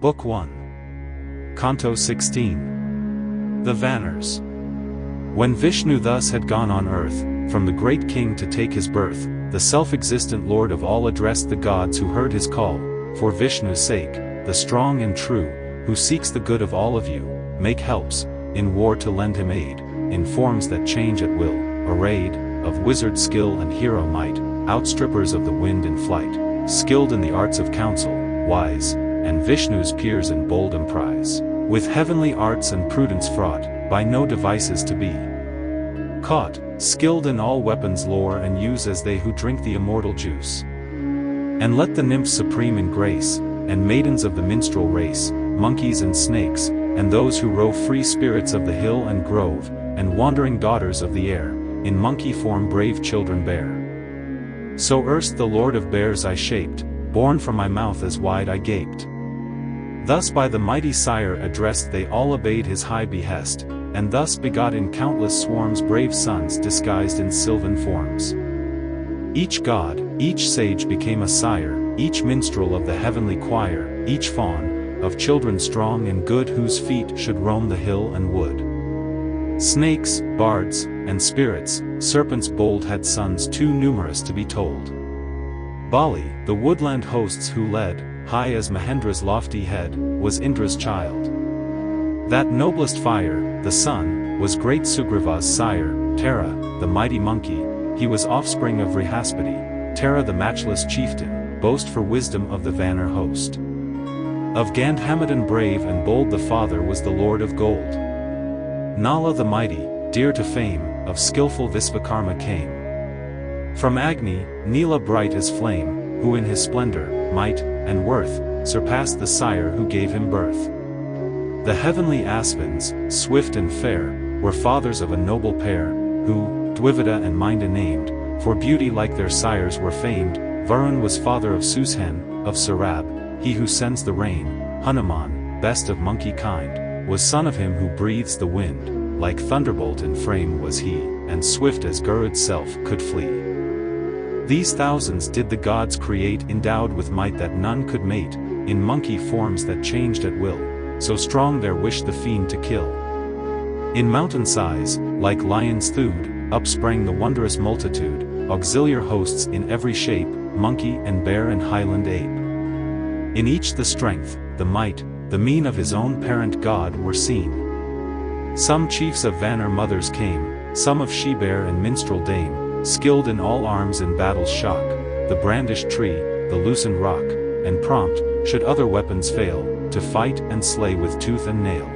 Book 1. Canto 16. The Vanars. When Vishnu thus had gone on earth, from the great king to take his birth, the self-existent Lord of all addressed the gods who heard his call, for Vishnu's sake, the strong and true, who seeks the good of all of you, make helps, in war to lend him aid, in forms that change at will, arrayed, of wizard skill and hero might, outstrippers of the wind in flight, skilled in the arts of counsel, wise, and Vishnu's peers in bold emprise, with heavenly arts and prudence fraught, by no devices to be caught, skilled in all weapons lore and use as they who drink the immortal juice. And let the nymphs supreme in grace, and maidens of the minstrel race, monkeys and snakes, and those who rove free spirits of the hill and grove, and wandering daughters of the air, in monkey form brave children bear. So erst the Lord of bears I shaped, born from my mouth as wide I gaped. Thus by the mighty sire addressed they all obeyed his high behest, and thus begot in countless swarms brave sons disguised in sylvan forms. Each god, each sage became a sire, each minstrel of the heavenly choir, each fawn, of children strong and good whose feet should roam the hill and wood. Snakes, bards, and spirits, serpents bold had sons too numerous to be told. Bali, the woodland hosts who led, high as Mahendra's lofty head, was Indra's child. That noblest fire, the sun, was great Sugriva's sire, Tara, the mighty monkey, he was offspring of Brihaspati, Tara the matchless chieftain, boast for wisdom of the Vanar host. Of Gandhamadan brave and bold the father was the lord of gold. Nala the mighty, dear to fame, of skillful Visvakarma came. From Agni, Nila bright as flame, who in his splendor, might, and worth, surpassed the sire who gave him birth. The heavenly Aspins, swift and fair, were fathers of a noble pair, who, Dvivida and Minda named, for beauty like their sires were famed. Varun was father of Sushen, of Sarab, he who sends the rain. Hanuman, best of monkey kind, was son of him who breathes the wind, like thunderbolt in frame was he, and swift as Garud's self could flee. These thousands did the gods create endowed with might that none could mate, in monkey forms that changed at will, so strong their wish the fiend to kill. In mountain size, like lions thewed, up sprang the wondrous multitude, auxiliar hosts in every shape, monkey and bear and highland ape. In each the strength, the might, the mien of his own parent god were seen. Some chiefs of Vanar mothers came, some of she-bear and minstrel dame, skilled in all arms in battle's shock, the brandished tree, the loosened rock, and prompt, should other weapons fail, to fight and slay with tooth and nail.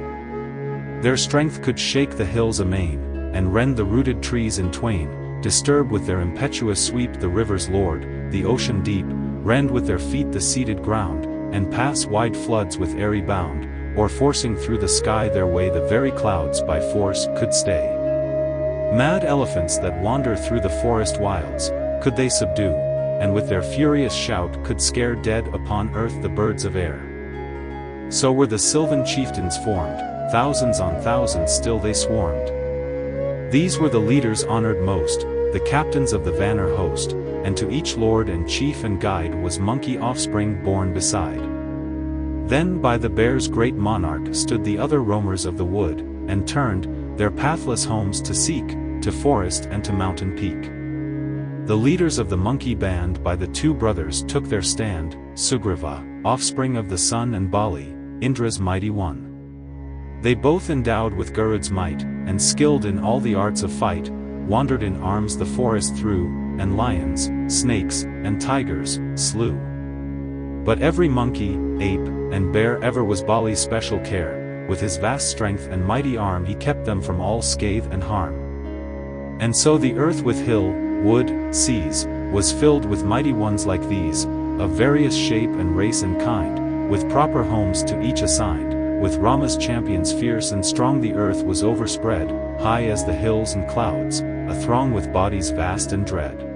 Their strength could shake the hills amain, and rend the rooted trees in twain, disturb with their impetuous sweep the river's lord, the ocean deep, rend with their feet the seated ground, and pass wide floods with airy bound, or forcing through the sky their way the very clouds by force could stay. Mad elephants that wander through the forest wilds, could they subdue, and with their furious shout could scare dead upon earth the birds of air. So were the sylvan chieftains formed, thousands on thousands still they swarmed. These were the leaders honored most, the captains of the Vanar host, and to each lord and chief and guide was monkey offspring born beside. Then by the bear's great monarch stood the other roamers of the wood, and turned their pathless homes to seek, to forest and to mountain peak. The leaders of the monkey band by the two brothers took their stand, Sugriva, offspring of the sun, and Bali, Indra's mighty one. They both endowed with Garud's might, and skilled in all the arts of fight, wandered in arms the forest through, and lions, snakes, and tigers, slew. But every monkey, ape, and bear ever was Bali's special care, with his vast strength and mighty arm he kept them from all scathe and harm. And so the earth with hill, wood, seas, was filled with mighty ones like these, of various shape and race and kind, with proper homes to each assigned, with Rama's champions fierce and strong the earth was overspread, high as the hills and clouds, a throng with bodies vast and dread.